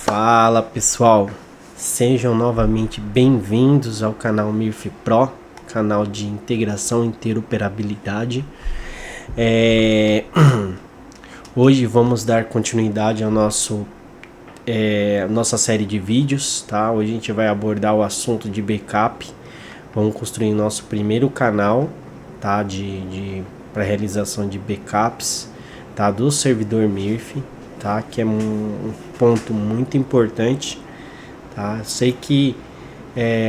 Fala pessoal, sejam novamente bem-vindos ao canal MIRF Pro, canal de integração e interoperabilidade. Hoje vamos dar continuidade ao nossa série de vídeos, tá? Hoje a gente vai abordar o assunto de backup. Vamos construir nosso primeiro canal, tá? Para realização de backups, tá? Do servidor MIRF. Tá? Que é um ponto muito importante, tá? Sei que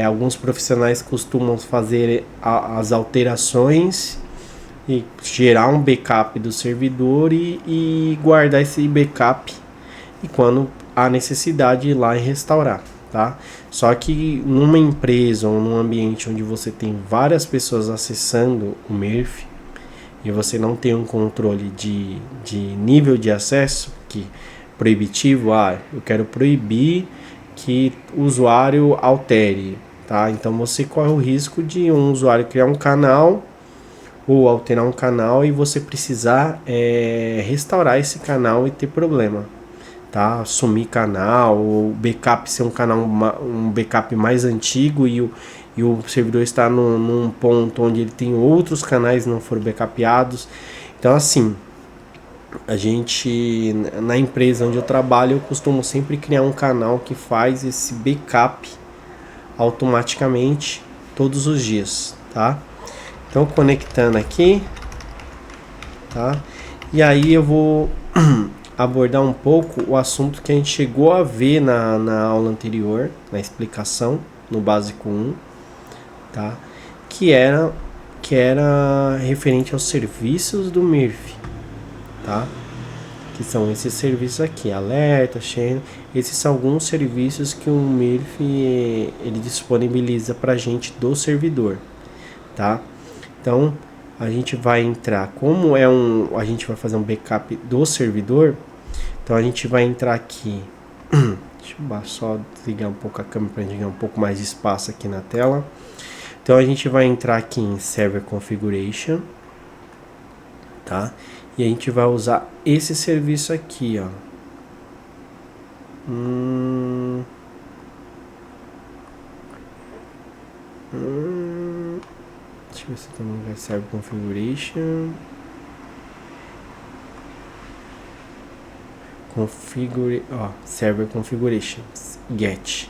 alguns profissionais costumam fazer as alterações e gerar um backup do servidor e guardar esse backup e quando há necessidade ir lá e restaurar, tá? Só que numa empresa ou num ambiente onde você tem várias pessoas acessando o MIRF e você não tem um controle de nível de acesso, que proibitivo, eu quero proibir que o usuário altere, tá? Então você corre o risco de um usuário criar um canal ou alterar um canal e você precisar restaurar esse canal e ter problema, tá? Sumir canal, ou backup ser um canal, um backup mais antigo e o servidor está num ponto onde ele tem outros canais não foram backupeados. Então assim, a gente, na empresa onde eu trabalho, eu costumo sempre criar um canal que faz esse backup automaticamente todos os dias, tá? Então conectando aqui, tá? E aí eu vou abordar um pouco o assunto que a gente chegou a ver na aula anterior, na explicação, no básico 1, tá? Que era referente aos serviços do MIRF, tá? Que são esses serviços aqui, alerta, chain. Esses são alguns serviços que o MIRF ele disponibiliza pra gente do servidor, tá? Então a gente vai entrar, como a gente vai fazer um backup do servidor, então a gente vai entrar aqui. Deixa eu só desligar um pouco a câmera para ganhar um pouco mais de espaço aqui na tela. Então a gente vai entrar aqui em Server Configuration, tá? E a gente vai usar esse serviço aqui, ó. Deixa eu ver se também vai Server Configuration. Server Configuration Get.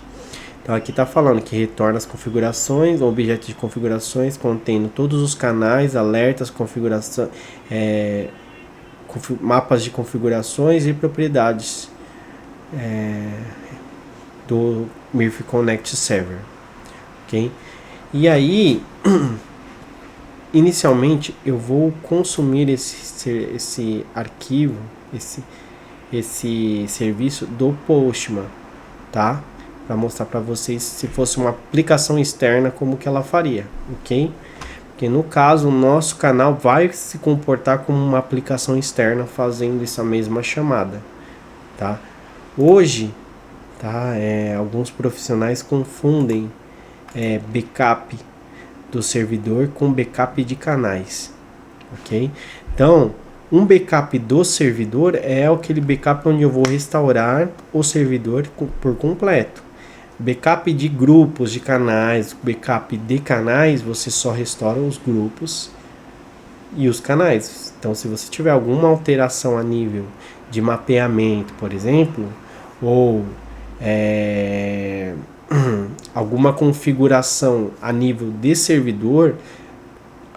Então aqui está falando que retorna as configurações, objetos de configurações contendo todos os canais, alertas, configuração, mapas de configurações e propriedades do MIRF Connect Server, ok? E aí, inicialmente eu vou consumir esse arquivo, esse serviço do Postman, tá? Para mostrar para vocês se fosse uma aplicação externa como que ela faria, ok? Porque no caso o nosso canal vai se comportar como uma aplicação externa fazendo essa mesma chamada, tá? Hoje, tá? Alguns profissionais confundem backup do servidor com backup de canais, ok? Então um backup do servidor é aquele backup onde eu vou restaurar o servidor por completo. Backup de grupos de canais, backup de canais, você só restaura os grupos e os canais. Então, se você tiver alguma alteração a nível de mapeamento, por exemplo, ou alguma configuração a nível de servidor,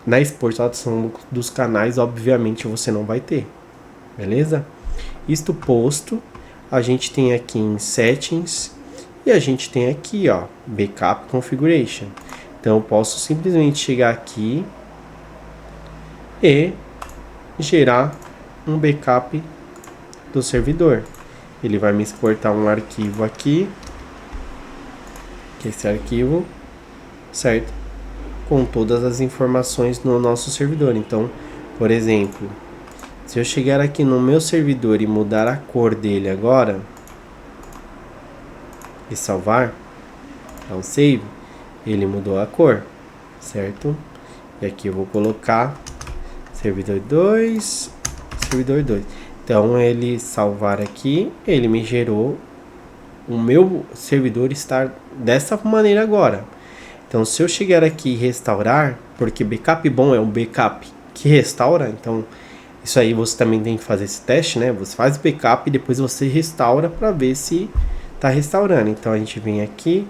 na exportação dos canais, obviamente, você não vai ter. Beleza? Isto posto, a gente tem aqui em Settings. E a gente tem aqui, ó, Backup Configuration. Então eu posso simplesmente chegar aqui e gerar um backup do servidor. Ele vai me exportar um arquivo aqui, que é esse arquivo, certo? Com todas as informações no nosso servidor. Então, por exemplo, se eu chegar aqui no meu servidor e mudar a cor dele agora e salvar, dar um save, ele mudou a cor, certo? E aqui eu vou colocar servidor 2, servidor 2. Então ele salvar aqui, ele me gerou o meu servidor está dessa maneira agora. Então, se eu chegar aqui e restaurar, porque backup bom é um backup que restaura, então isso aí você também tem que fazer esse teste, né? Você faz backup e depois você restaura para ver se está restaurando. Então a gente vem aqui,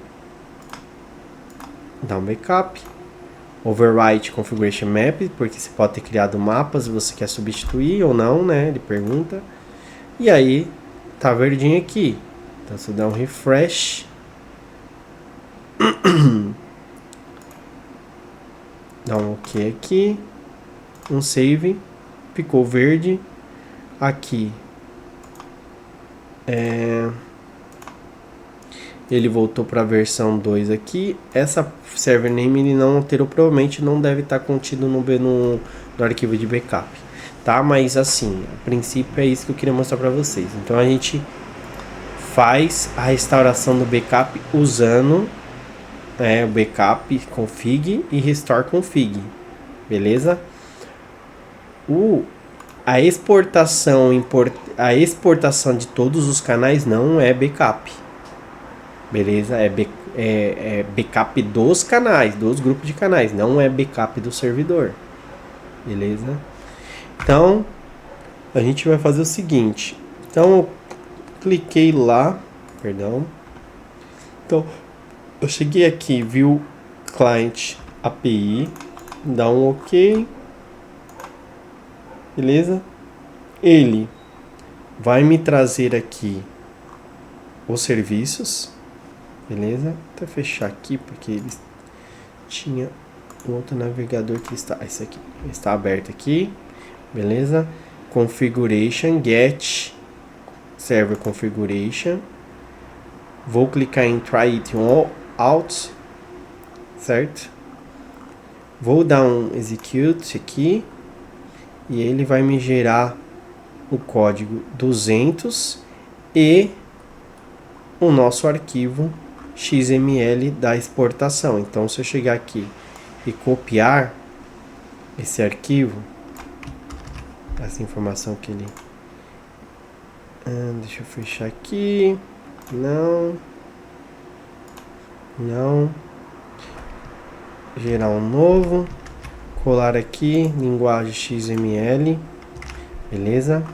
dá um backup, overwrite configuration map, porque você pode ter criado mapas, você quer substituir ou não, né? Ele pergunta. E aí tá verdinho aqui. Então você dá um refresh. Dá um OK aqui. Um save. Ficou verde. Aqui. Ele voltou para a versão 2 aqui. Essa server name ele não alterou, provavelmente não deve estar contido no arquivo de backup, tá? Mas assim, a princípio é isso que eu queria mostrar para vocês. Então a gente faz a restauração do backup usando o backup config e restore config, beleza? A exportação de todos os canais não é backup. Beleza? É backup dos canais, dos grupos de canais, não é backup do servidor. Beleza? Então, a gente vai fazer o seguinte. Então, eu cliquei lá, perdão. Então, eu cheguei aqui, viu Client API, dá um OK. Beleza? Ele vai me trazer aqui os serviços. Beleza? Até fechar aqui, porque ele tinha um outro navegador que está... Esse aqui está aberto aqui. Beleza? Configuration, get server configuration. Vou clicar em try it out. Certo? Vou dar um execute aqui. E ele vai me gerar o código 200 e o nosso arquivo XML da exportação. Então, se eu chegar aqui e copiar esse arquivo, essa informação que ele... deixa eu fechar aqui. Não. Gerar um novo. Colar aqui, linguagem XML. Beleza?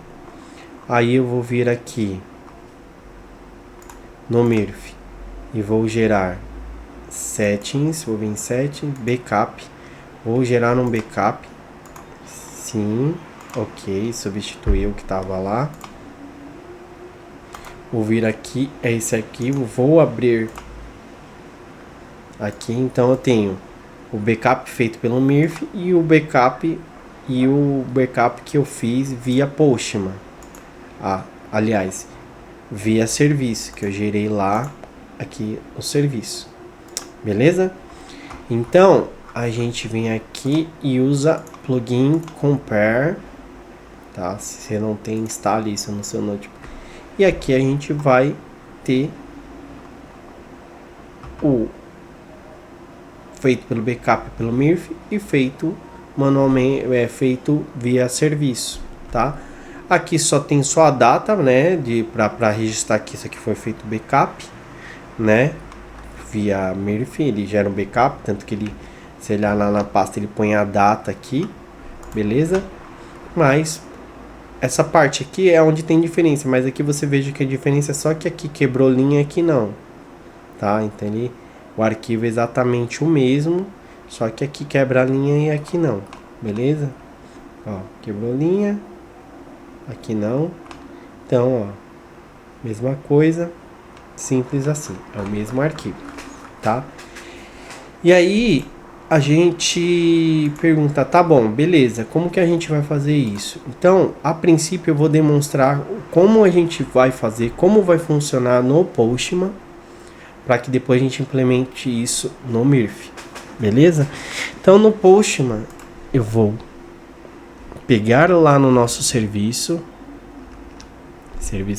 Aí eu vou vir aqui no MIRF e vou gerar settings, vou vir em settings, backup, vou gerar um backup, sim, OK, substituir o que estava lá, vou vir aqui, é esse arquivo, vou abrir aqui, então eu tenho o backup feito pelo MIRF e o backup que eu fiz via Postman, aliás, via serviço, que eu gerei lá aqui o serviço, beleza? Então a gente vem aqui e usa plugin compare, tá? Se você não tem, instale isso no seu notebook. E aqui a gente vai ter o feito pelo backup pelo MIRF e feito manualmente, feito via serviço, tá? Aqui só tem só a data, né, para registrar que isso aqui foi feito backup, né, via MIRF, ele gera um backup, tanto que ele, se olhar lá na pasta, ele põe a data aqui, beleza? Mas essa parte aqui é onde tem diferença, mas aqui você veja que a diferença é só que aqui quebrou linha e aqui não, tá? Então o arquivo é exatamente o mesmo, só que aqui quebra a linha e aqui não, beleza? Ó, quebrou linha, aqui não. Então, ó, mesma coisa, simples assim, é o mesmo arquivo, tá? E aí a gente pergunta, tá bom, beleza, como que a gente vai fazer isso? Então, a princípio eu vou demonstrar como a gente vai fazer, como vai funcionar no Postman, para que depois a gente implemente isso no MIRF, beleza? Então no Postman eu vou pegar lá no nosso serviço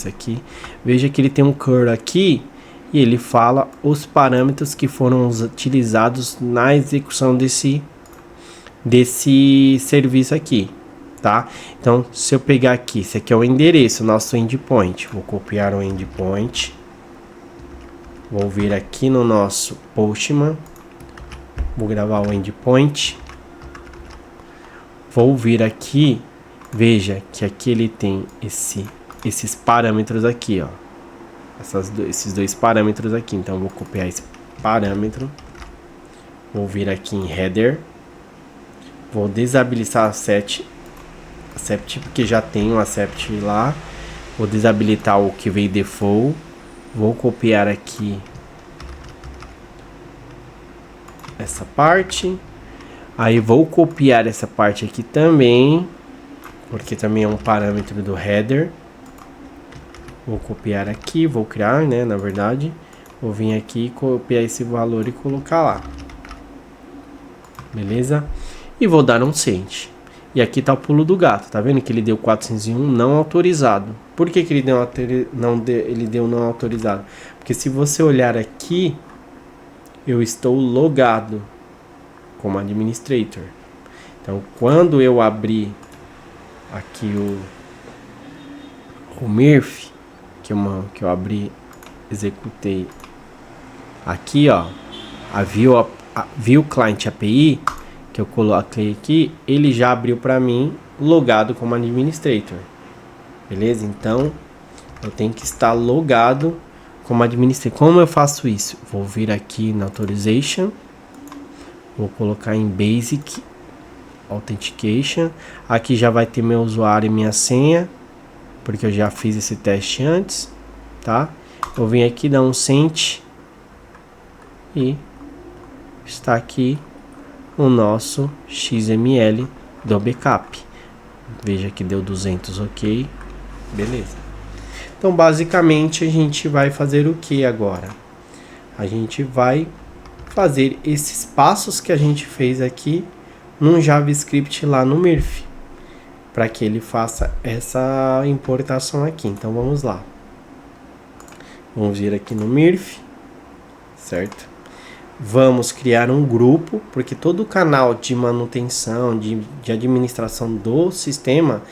aqui, veja que ele tem um curl aqui e ele fala os parâmetros que foram utilizados na execução desse serviço aqui, tá? Então se eu pegar aqui, esse aqui é o endereço, nosso endpoint, vou copiar o endpoint, Vou vir aqui no nosso Postman. Vou gravar o endpoint. Vou vir aqui. Veja que aqui ele tem esses parâmetros aqui, ó. Esses dois parâmetros aqui. Então eu vou copiar esse parâmetro. Vou vir aqui em Header. Vou desabilitar a accept, porque já tem o accept lá. Vou desabilitar o que veio default. Vou copiar aqui essa parte. Aí vou copiar essa parte aqui também, porque também é um parâmetro do header. Vou copiar aqui, vou criar, né, na verdade. Vou vir aqui, copiar esse valor e colocar lá. Beleza? E vou dar um send. E aqui tá o pulo do gato, tá vendo que ele deu 401 não autorizado. Por que ele deu não autorizado? Porque se você olhar aqui, eu estou logado como administrator. Então, quando eu abrir aqui o MIRF, que eu abri, executei aqui, ó, a View Client API, que eu coloquei aqui, ele já abriu para mim logado como administrator. Beleza? Então, eu tenho que estar logado como administrator. Como eu faço isso? Vou vir aqui na Authorization. Vou colocar em Basic Authentication. Aqui já vai ter meu usuário e minha senha, porque eu já fiz esse teste antes, tá? Vou vir aqui, dar um send. E está aqui o nosso XML do backup. Veja que deu 200, ok. Beleza. Então, basicamente, a gente vai fazer o que agora? A gente vai fazer esses passos que a gente fez aqui num JavaScript lá no MIRF, para que ele faça essa importação aqui. Então, vamos lá. Vamos vir aqui no MIRF, certo? Vamos criar um grupo, porque todo canal de manutenção, de administração do sistema,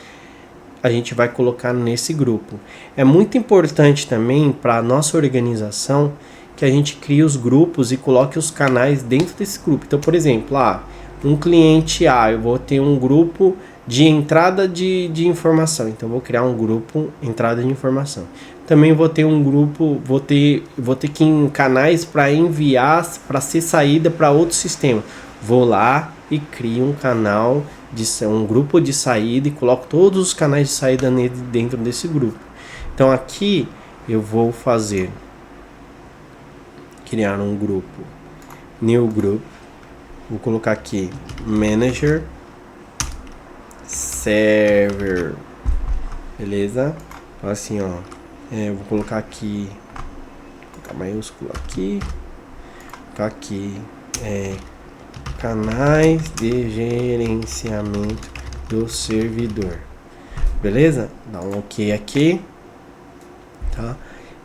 a gente vai colocar nesse grupo. É muito importante também para a nossa organização que a gente crie os grupos e coloque os canais dentro desse grupo. Então, por exemplo, um cliente A, eu vou ter um grupo de entrada de informação. Então, vou criar um grupo entrada de informação. Também vou ter um grupo, vou ter que em canais para enviar, para ser saída para outro sistema. Vou lá e crio um canal, um grupo de saída e coloco todos os canais de saída dentro desse grupo. Então aqui eu vou criar um grupo, new group, vou colocar aqui manager server, beleza? Assim, ó. Vou colocar aqui, maiúsculo aqui, colocar aqui, canais de gerenciamento do servidor, beleza? Dá um ok aqui, tá?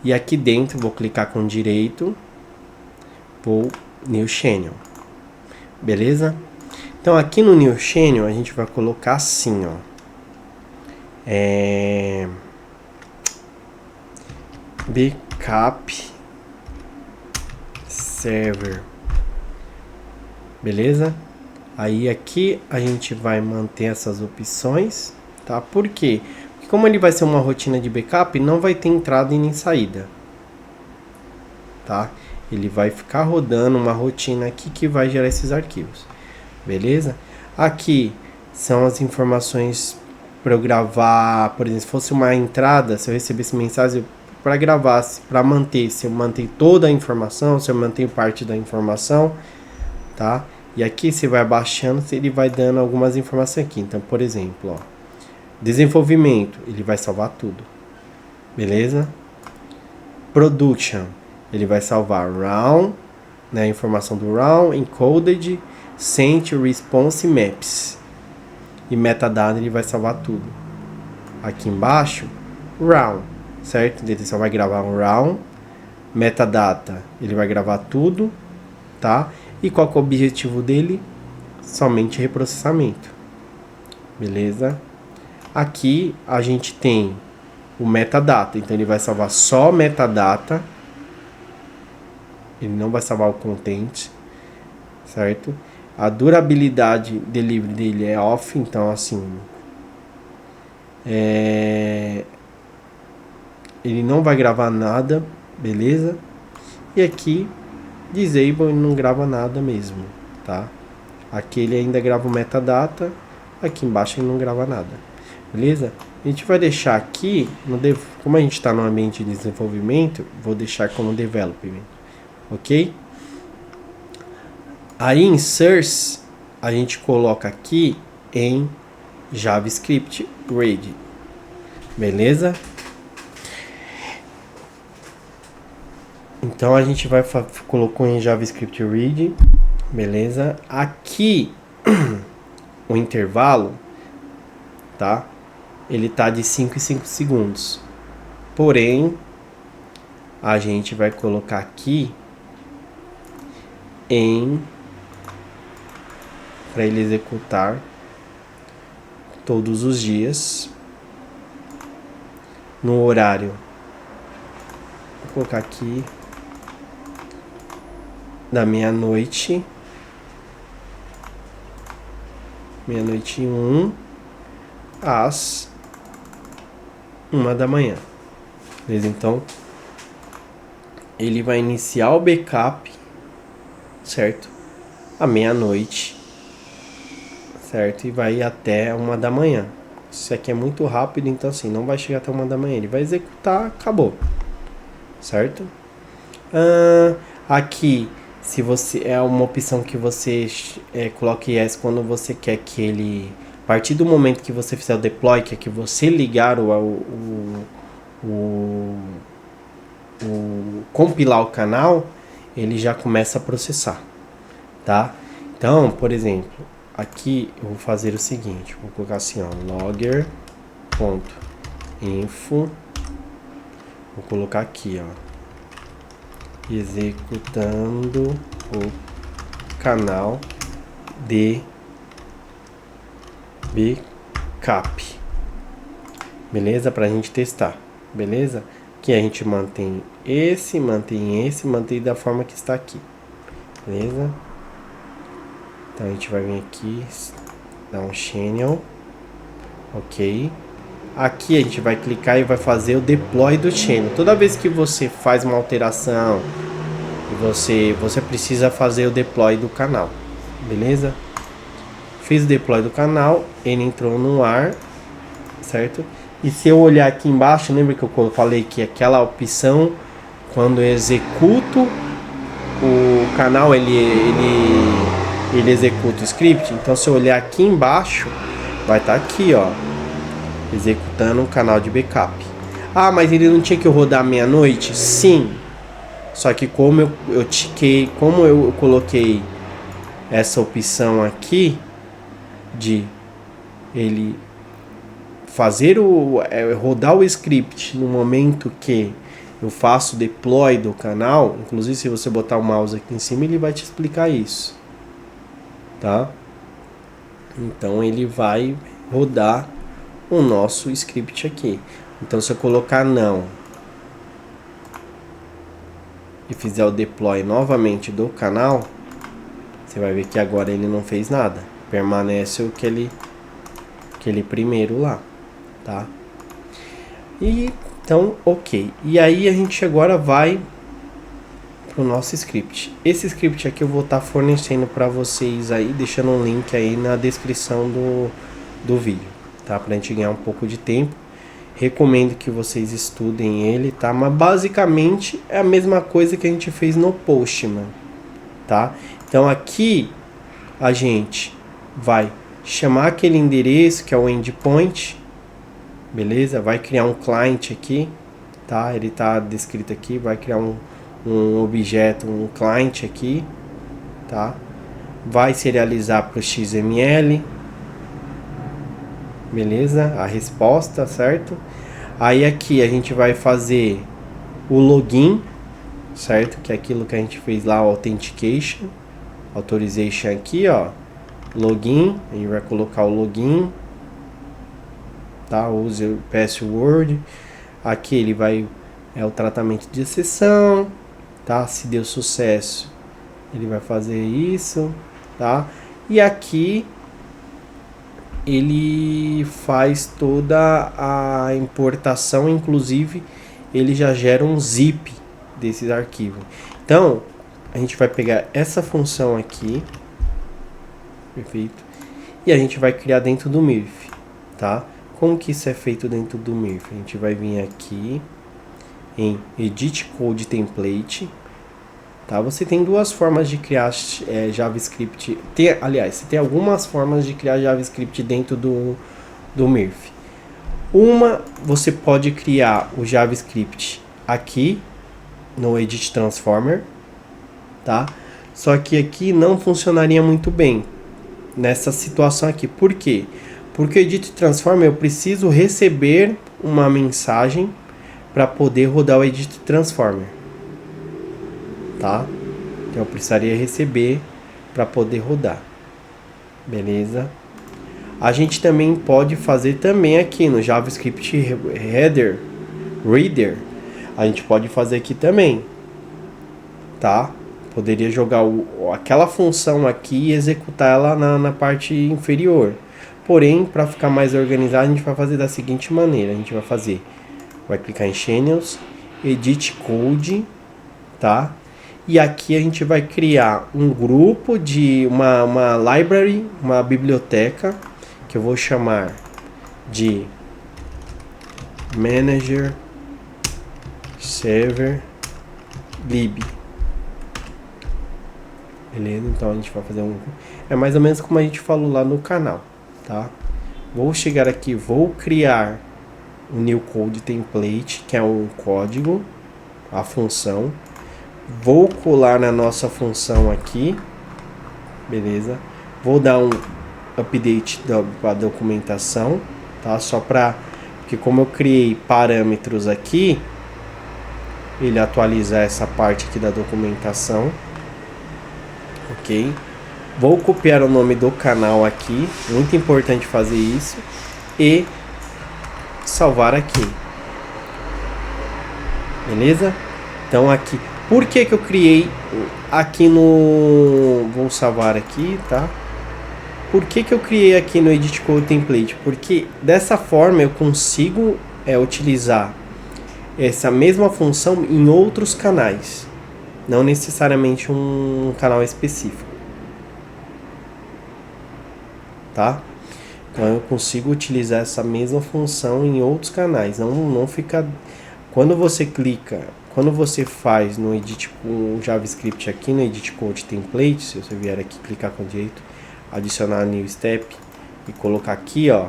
E aqui dentro vou clicar com direito, vou New Channel, beleza? Então aqui no New Channel a gente vai colocar assim, ó, backup server, beleza? Aí aqui a gente vai manter essas opções, tá? Por quê? Porque como ele vai ser uma rotina de backup, não vai ter entrada e nem saída, tá? Ele vai ficar rodando uma rotina aqui que vai gerar esses arquivos, beleza? Aqui são as informações para eu gravar, por exemplo, se fosse uma entrada, se eu recebesse mensagem para gravar, para manter, se eu mantenho toda a informação, se eu mantenho parte da informação, tá? E aqui você vai abaixando, ele vai dando algumas informações aqui. Então, por exemplo, ó, desenvolvimento, ele vai salvar tudo, beleza? Production, ele vai salvar RAW, né, a informação do RAW, encoded, sent, response, maps. E metadata ele vai salvar tudo. Aqui embaixo, RAW, certo? Ele só vai gravar um RAW. Metadata, ele vai gravar tudo, tá? E qual que é o objetivo dele? Somente reprocessamento, beleza? Aqui a gente tem o metadata, então ele vai salvar só metadata, ele não vai salvar o content, certo? A durabilidade delivery dele é off, então assim, ele não vai gravar nada, beleza? E aqui disable, ele não grava nada mesmo, tá? Aqui ele ainda grava o metadata, aqui embaixo ele não grava nada, beleza? A gente vai deixar aqui, como a gente está no ambiente de desenvolvimento, vou deixar como development, ok? Aí em source, a gente coloca aqui em JavaScript Ready, beleza? Então a gente vai colocou em JavaScript Ready, beleza? Aqui o intervalo, tá? Ele tá de 5 em 5 segundos. Porém, a gente vai colocar aqui para ele executar todos os dias no horário. Vou colocar aqui da meia-noite e 1 às 1 da manhã. Beleza? Então ele vai iniciar o backup, certo? À meia-noite, certo? E vai até 1 da manhã. Isso aqui é muito rápido, então assim, não vai chegar até 1 da manhã. Ele vai executar, acabou, certo? Aqui, se você é uma opção que você coloque yes quando você quer que ele, a partir do momento que você fizer o deploy, que é que você ligar compilar o canal, ele já começa a processar, tá? Então, por exemplo, aqui eu vou fazer o seguinte, vou colocar assim, ó, logger.info, vou colocar aqui, ó, executando o canal de backup, beleza? Pra gente testar, beleza? Que a gente mantém esse da forma que está aqui, beleza? Então a gente vai vir aqui, dar um channel, ok? Aqui a gente vai clicar e vai fazer o deploy do channel. Toda vez que você faz uma alteração, você precisa fazer o deploy do canal, beleza? Fiz o deploy do canal, ele entrou no ar, certo? E se eu olhar aqui embaixo, lembra que eu falei que aquela opção, quando eu executo o canal, ele executa o script. Então se eu olhar aqui embaixo, vai estar aqui, ó, executando o canal de backup. Ah, mas ele não tinha que rodar meia-noite? Sim. Só que como eu coloquei essa opção aqui de ele fazer rodar o script no momento que eu faço o deploy do canal, inclusive se você botar o mouse aqui em cima, ele vai te explicar isso, tá? Então ele vai rodar o nosso script aqui. Então se eu colocar não e fizer o deploy novamente do canal, você vai ver que agora ele não fez nada, permanece o que ele primeiro lá, tá? E então, ok. E aí a gente agora vai pro nosso script. Esse script aqui eu vou estar fornecendo para vocês aí, deixando um link aí na descrição do vídeo, tá? Pra gente ganhar um pouco de tempo. Recomendo que vocês estudem ele, tá? Mas basicamente é a mesma coisa que a gente fez no Postman, tá? Então aqui a gente vai chamar aquele endereço que é o endpoint, beleza? Vai criar um client aqui, tá? Ele tá descrito aqui, vai criar um objeto, um client aqui, tá? Vai serializar para o XML, beleza? A resposta, certo? Aí aqui a gente vai fazer o login, certo? Que é aquilo que a gente fez lá, o authentication, authorization aqui, ó, login, a gente vai colocar o login, tá? Use o password. Aqui ele vai o tratamento de sessão, tá? Se deu sucesso, ele vai fazer isso, tá? E aqui ele faz toda a importação, inclusive ele já gera um zip desses arquivos. Então, a gente vai pegar essa função aqui, perfeito, e a gente vai criar dentro do MIRF, tá? Como que isso é feito dentro do MIRF? A gente vai vir aqui em Edit Code Template, tá? Você tem duas formas de criar JavaScript. Aliás, você tem algumas formas de criar JavaScript dentro do MIRF. Uma, você pode criar o JavaScript aqui no Edit Transformer, tá? Só que aqui não funcionaria muito bem nessa situação aqui. Por quê? Porque o Edit Transformer eu preciso receber uma mensagem para poder rodar o Edit Transformer, tá? Então eu precisaria receber para poder rodar, beleza? A gente também pode fazer também aqui no JavaScript Reader, a gente pode fazer aqui também, tá? Poderia jogar aquela função aqui e executar ela na parte inferior. Porém, para ficar mais organizado, a gente vai fazer da seguinte maneira. A gente vai clicar em Channels, Edit Code, tá? E aqui a gente vai criar um grupo de uma library, uma biblioteca, que eu vou chamar de Manager Server Lib. Beleza? Então a gente vai fazer é mais ou menos como a gente falou lá no canal, tá? Vou chegar aqui, vou criar um New Code Template, que é um código, a função. Vou colar na nossa função aqui, beleza? Vou dar um update da documentação, tá? Só para porque como eu criei parâmetros aqui, ele atualizar essa parte aqui da documentação, ok? Vou copiar o nome do canal aqui, muito importante fazer isso, e salvar aqui, beleza? Então aqui, por que eu criei aqui no... Vou salvar aqui, tá? Por que eu criei aqui no Edit Code Template? Porque dessa forma eu consigo utilizar essa mesma função em outros canais, não necessariamente um canal específico, tá? Então eu consigo utilizar essa mesma função em outros canais, não fica... Quando você faz no Edit com JavaScript aqui no Edit Code Template, se você vier aqui clicar com o direito, adicionar New Step e colocar aqui, ó,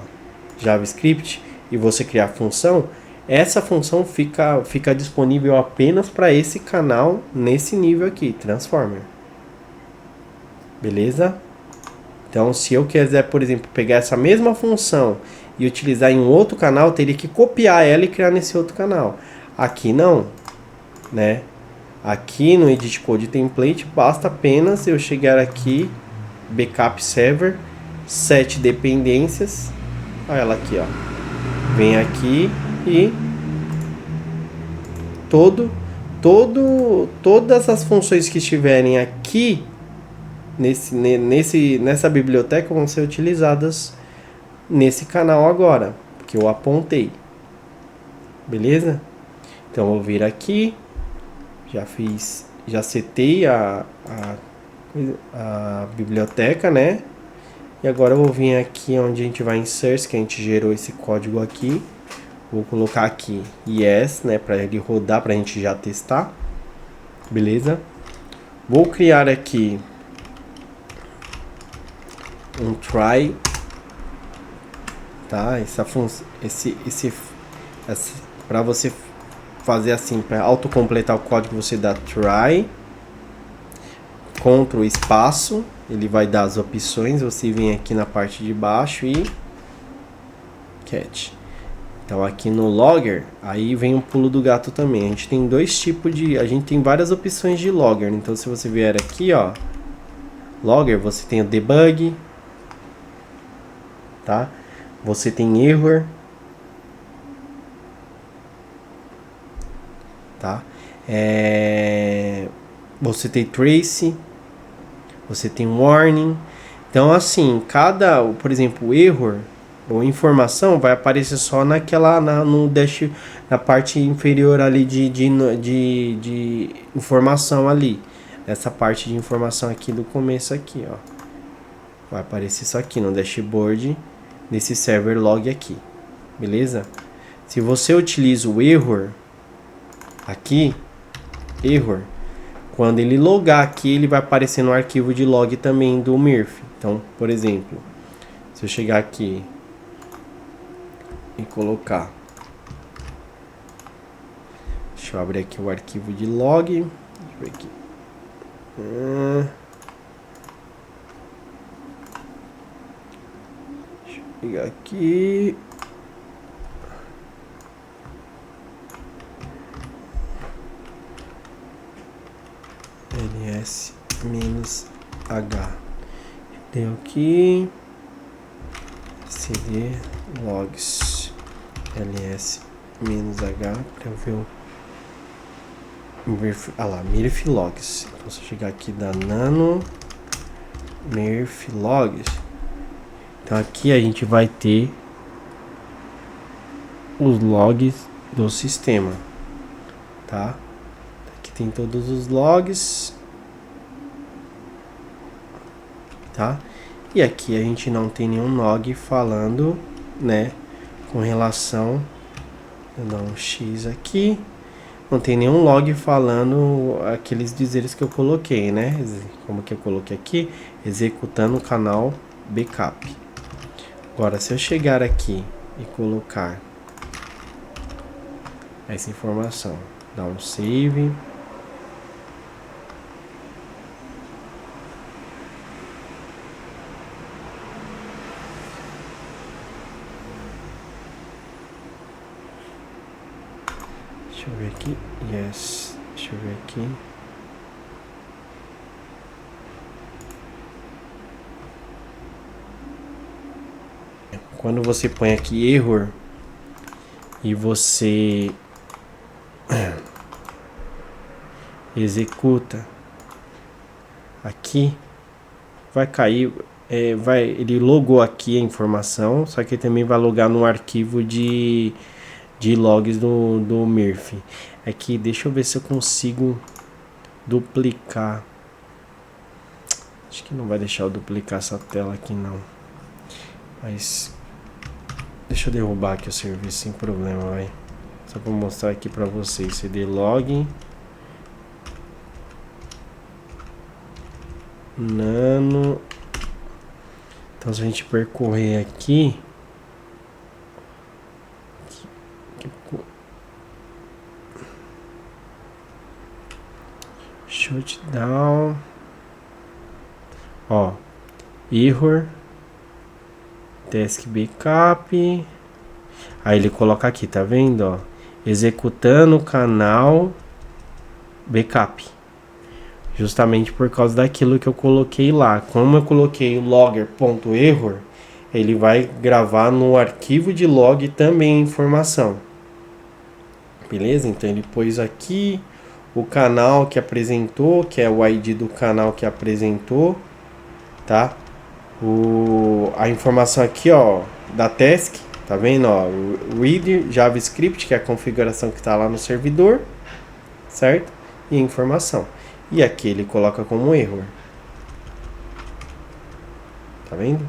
JavaScript, e você criar a função, essa função fica disponível apenas para esse canal, nesse nível aqui, Transformer. Beleza? Então, se eu quiser, por exemplo, pegar essa mesma função e utilizar em um outro canal, eu teria que copiar ela e criar nesse outro canal. Aqui não, né? Aqui no Edit Code Template, basta apenas eu chegar aqui, Backup Server, 7 dependências, olha ela aqui, ó. Vem aqui e todas as funções que estiverem aqui nessa biblioteca vão ser utilizadas nesse canal agora, que eu apontei. Beleza? Então eu vou vir aqui, já setei a biblioteca, né? E agora eu vou vir aqui onde a gente vai insert, que a gente gerou esse código aqui. Vou colocar aqui yes, né, para ele rodar, para a gente já testar. Beleza? Vou criar aqui um try, tá? Essa função, para você fazer assim, para autocompletar o código, você dá try, Ctrl espaço, ele vai dar as opções, você vem aqui na parte de baixo e catch. Então aqui no logger, aí vem o pulo do gato também. A gente tem a gente tem várias opções de logger. Então se você vier aqui, ó, logger, você tem o debug, tá? Você tem error, tá? você tem trace, você tem warning. Então assim, por exemplo, error ou informação vai aparecer só no dash, na parte inferior ali de informação ali. Essa parte de informação aqui do começo aqui, ó. Vai aparecer isso aqui no dashboard desse server log aqui. Beleza? Se você utiliza o error aqui, error, quando ele logar aqui, ele vai aparecer no arquivo de log também do Murphy. Então, por exemplo, se eu chegar aqui e colocar, deixa eu abrir aqui o arquivo de log, deixa eu ver aqui. Deixa eu pegar aqui. ls-h. Deu aqui. cd logs ls-h para ver o Murphy logs. Então se eu chegar aqui da nano Murphy logs, então aqui a gente vai ter os logs do sistema, tá? Aqui tem todos os logs, tá? E aqui a gente não tem nenhum log falando, né, com relação, vou dar um X aqui, não tem nenhum log falando aqueles dizeres que eu coloquei, né? Como que eu coloquei aqui? Executando o canal backup. Agora, se eu chegar aqui e colocar essa informação, dar um save. Deixa eu ver aqui. Yes. Deixa eu ver aqui. Quando você põe aqui error e você executa aqui, vai cair, ele logou aqui a informação, só que também vai logar no arquivo de logs do Murphy. Aqui, deixa eu ver se eu consigo duplicar. Acho que não vai deixar eu duplicar essa tela aqui não. Mas deixa eu derrubar aqui o serviço sem problema, vai. Só para mostrar aqui para vocês. cd log nano. Então se a gente percorrer aqui, shutdown, ó, error, task backup, aí ele coloca aqui, tá vendo, ó, executando o canal backup, justamente por causa daquilo que eu coloquei lá. Como eu coloquei o logger.error, ele vai gravar no arquivo de log também a informação, beleza? Então ele pôs aqui o canal que apresentou, que é o ID do canal que apresentou, tá? A informação aqui, ó, da task, tá vendo, ó, read JavaScript, que é a configuração que tá lá no servidor, certo? E a informação. E aqui ele coloca como error. Tá vendo?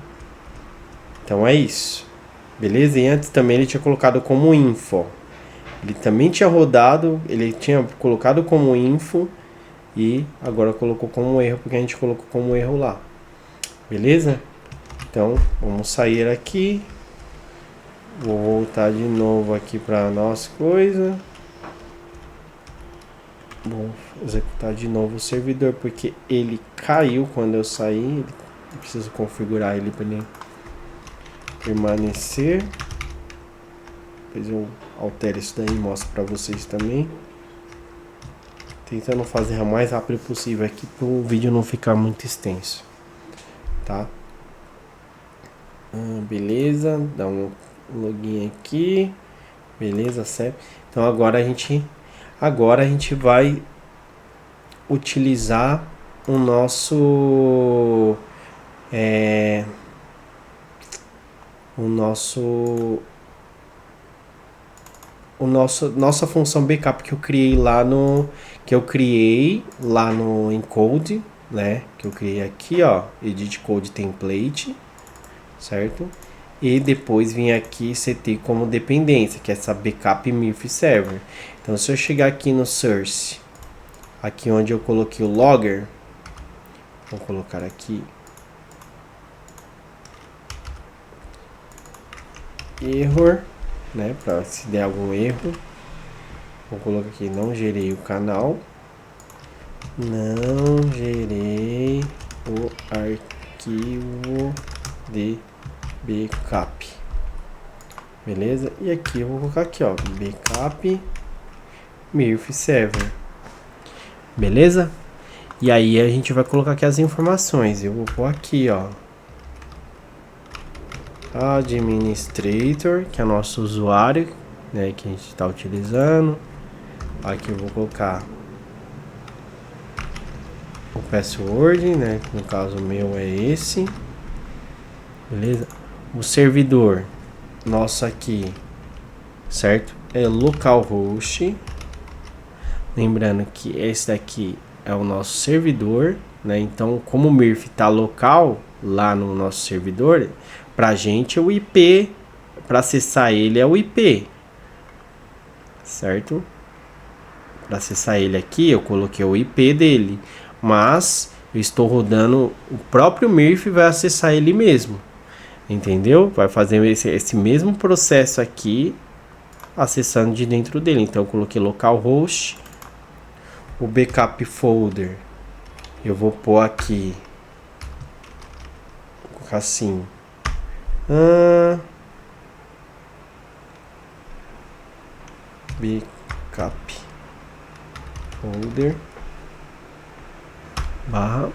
Então é isso. Beleza? E antes também ele tinha colocado como info. Ele também tinha rodado, ele tinha colocado como info e agora colocou como erro, porque a gente colocou como erro lá. Beleza? Então, vamos sair aqui. Vou voltar de novo aqui para nossa coisa. Vou executar de novo o servidor, porque ele caiu quando eu saí. Eu preciso configurar ele para ele permanecer. Depois eu altero isso daí e mostro para vocês também. Tentando fazer o mais rápido possível aqui para o vídeo não ficar muito extenso, tá? Beleza, dá um login aqui, beleza, certo? Então agora a gente vai utilizar o nosso nossa função backup que eu criei lá no encode, né? Que eu criei aqui, ó, edit code template, certo? E depois vim aqui CT como dependência, que é essa backup MIRF server. Então, se eu chegar aqui no source, aqui onde eu coloquei o logger, vou colocar aqui error, né, para se der algum erro. Vou colocar aqui, não gerei o canal, não gerei o arquivo de backup, beleza? E aqui eu vou colocar aqui, ó, backup MIRF server, beleza? E aí a gente vai colocar aqui as informações. Eu vou pôr aqui, ó, administrator, que é nosso usuário, né, que a gente está utilizando. Aqui eu vou colocar o password, né, que no caso o meu é esse, beleza? O servidor nosso aqui, certo? É localhost. Lembrando que esse daqui é o nosso servidor, né? Então, como o MIRF está local lá no nosso servidor, pra gente é o IP, para acessar ele é o IP, certo? Para acessar ele aqui, eu coloquei o IP dele, mas eu estou rodando, o próprio MIRF vai acessar ele mesmo, entendeu? Vai fazer esse mesmo processo aqui, acessando de dentro dele. Então eu coloquei localhost, o backup folder, eu vou pôr aqui, vou colocar assim, backup folder barra,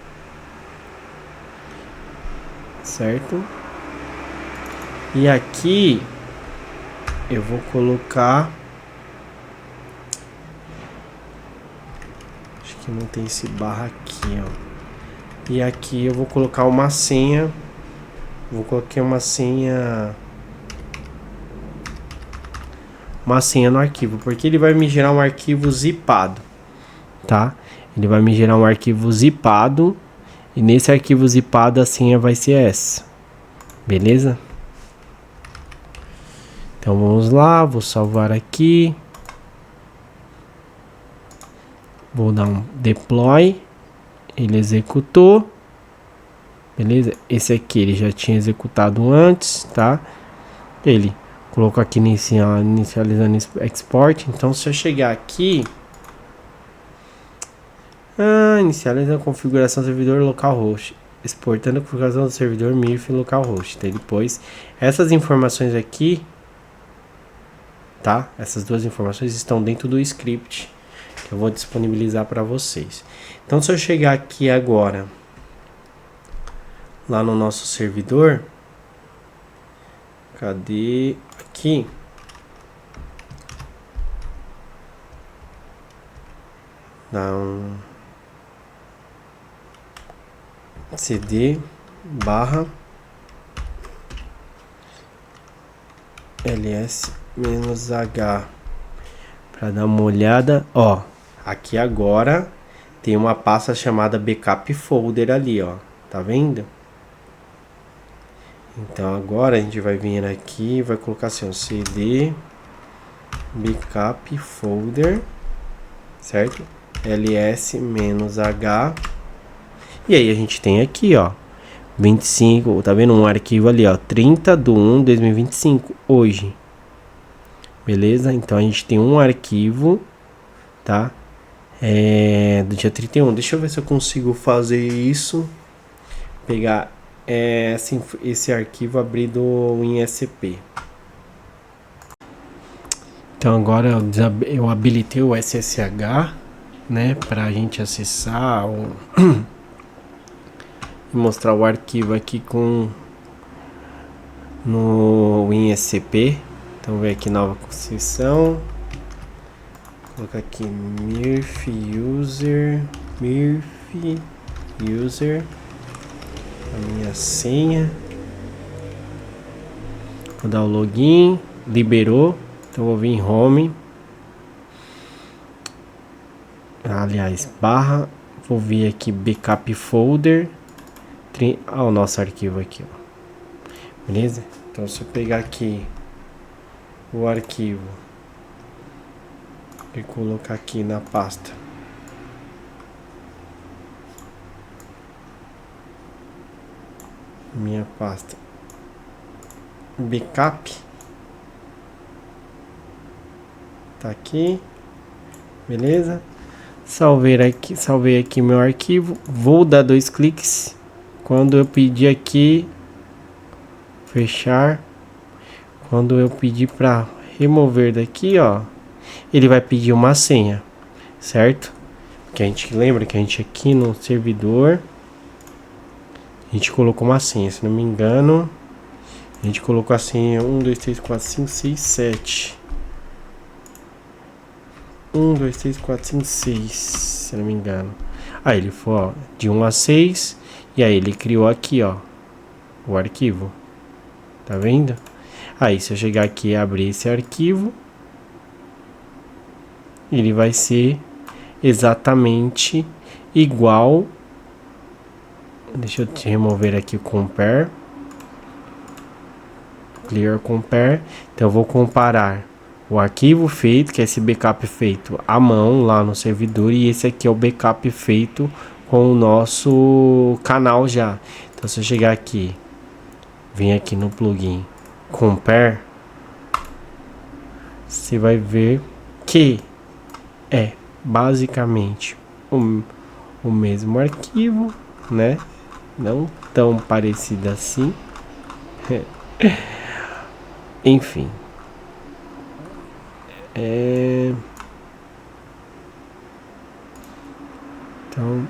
certo? E aqui eu vou colocar, acho que não tem esse barra aqui, ó. E aqui eu vou colocar uma senha, vou colocar uma senha no arquivo, porque ele vai me gerar um arquivo zipado, tá? Ele vai me gerar um arquivo zipado, e nesse arquivo zipado a senha vai ser essa, beleza? Então vamos lá, vou salvar aqui, vou dar um deploy, ele executou, beleza? Esse aqui ele já tinha executado antes, tá? Ele colocou aqui inicializando export. Então se eu chegar aqui, inicializando a configuração do servidor localhost, exportando a configuração do servidor MIRF localhost. Então depois essas informações aqui, tá? Essas duas informações estão dentro do script que eu vou disponibilizar para vocês. Então se eu chegar aqui agora lá no nosso servidor, cadê aqui? Dá um cd barra ls-h para dar uma olhada, ó. Aqui agora tem uma pasta chamada backup folder ali, ó. Tá vendo? Então agora a gente vai vir aqui e vai colocar assim, ó, cd backup folder, certo? ls-h. E aí a gente tem aqui, ó, 25, tá vendo? Um arquivo ali, ó, 30/1/2025, hoje. Beleza? Então a gente tem um arquivo, tá? Do dia 31. Deixa eu ver se eu consigo fazer isso. Pegar esse arquivo, abrir do WinSCP. Então agora eu habilitei o SSH, né? Pra gente acessar e mostrar o arquivo aqui no WinSCP. Então vem aqui nova sessão, colocar aqui MIRF user Murphy user, a minha senha. Vou dar o login, liberou, então vou vir em home, aliás, barra, vou vir aqui backup folder, o nosso arquivo aqui, ó. Beleza? Então se eu pegar aqui o arquivo e colocar aqui na pasta minha pasta backup, tá aqui, beleza? Salvei aqui meu arquivo, vou dar 2 cliques. Quando eu pedir aqui fechar, quando eu pedir para remover daqui, ó, ele vai pedir uma senha, certo? Porque a gente lembra que a gente aqui no servidor a gente colocou uma senha, se não me engano. A gente colocou a senha 1, 2, 3, 4, 5, 6, 7. 1, 2, 3, 4, 5, 6, se não me engano. Aí ele foi, ó, de 1 a 6. E aí ele criou aqui, ó, o arquivo. Tá vendo? Aí se eu chegar aqui e abrir esse arquivo, ele vai ser exatamente igual. Deixa eu te remover aqui o compare. Clear compare. Então eu vou comparar o arquivo feito, que é esse backup feito à mão lá no servidor, e esse aqui é o backup feito com o nosso canal já. Então se eu chegar aqui, vem aqui no plugin compare, você vai ver que é basicamente o mesmo arquivo, né? Não tão parecido assim. Enfim. Então,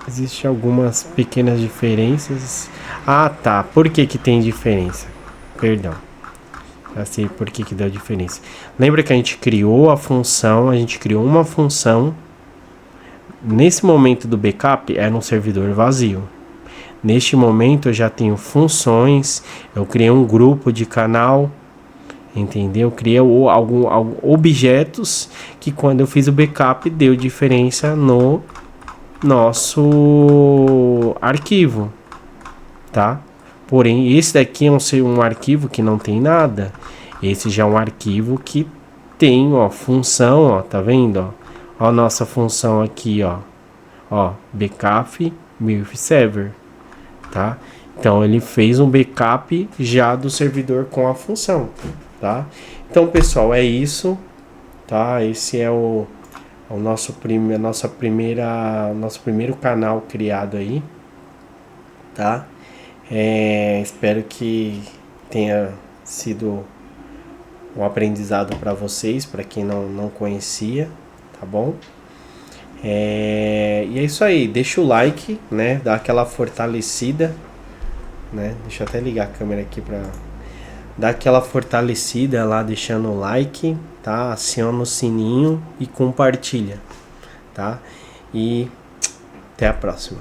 existem algumas pequenas diferenças. Ah, tá. Por que que tem diferença? Perdão. Já sei por que que deu diferença. Lembra que a gente criou a função, a gente criou uma função. Nesse momento do backup, era um servidor vazio. Neste momento, eu já tenho funções, eu criei um grupo de canal, entendeu? Eu criei alguns objetos que quando eu fiz o backup deu diferença no nosso arquivo, tá? Porém, esse daqui é um arquivo que não tem nada. Esse já é um arquivo que tem, ó, função, ó, tá vendo, ó? Ó a nossa função aqui, ó. Ó, backup Murphy server, tá? Então ele fez um backup já do servidor com a função, tá? Então, pessoal, é isso, tá? Esse é o nosso primeiro canal criado aí, tá? Espero que tenha sido um aprendizado para vocês, para quem não conhecia, tá bom? E é isso aí, deixa o like, né? Dá aquela fortalecida, né? Deixa eu até ligar a câmera aqui para dar aquela fortalecida lá, deixando o like, tá? Aciona o sininho e compartilha, tá? E até a próxima.